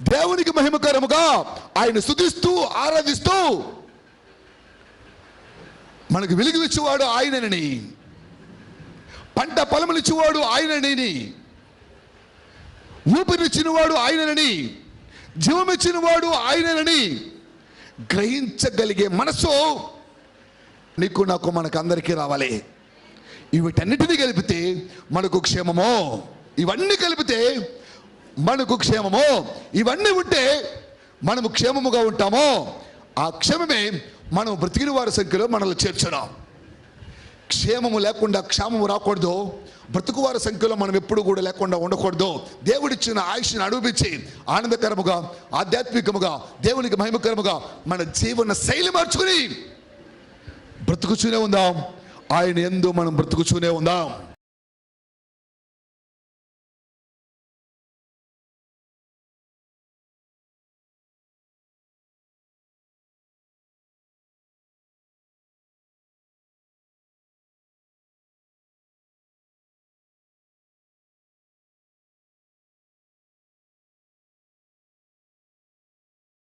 దేవునికి మహిమకరముగా ఆయన స్తుతిస్తూ ఆరాధిస్తూ, మనకు వెలుగునిచ్చేవాడు ఆయనని, పంట పొలములిచ్చేవాడు ఆయనని, ఊపిరిచ్చినవాడు ఆయనని, జీవమిచ్చినవాడు ఆయనని గ్రహించగలిగే మనసు నీకు నాకు మనకందరికీ రావాలి. వీటన్నిటినీ కలిపితే మనకు క్షేమము. ఇవన్నీ కలిపితే మనకు క్షేమము. ఇవన్నీ ఉంటే మనము క్షేమముగా ఉంటామో ఆ క్షేమమే మనం బ్రతికిన వారి సంఖ్యలో మనల్ని చేర్చున్నాం. క్షేమము లేకుండా క్షేమము రాకూడదు. బ్రతుకువారి సంఖ్యలో మనం ఎప్పుడు కూడా లేకుండా ఉండకూడదు. దేవుడిచ్చిన ఆయుష్ని అనుభవించి ఆనందకరముగా, ఆధ్యాత్మికముగా, దేవునికి మహిమకరముగా మన జీవన శైలి మార్చుకుని బ్రతుకుచూనే ఉందాం. ఆయన యందు మనం బ్రతుకుచూనే ఉందాం.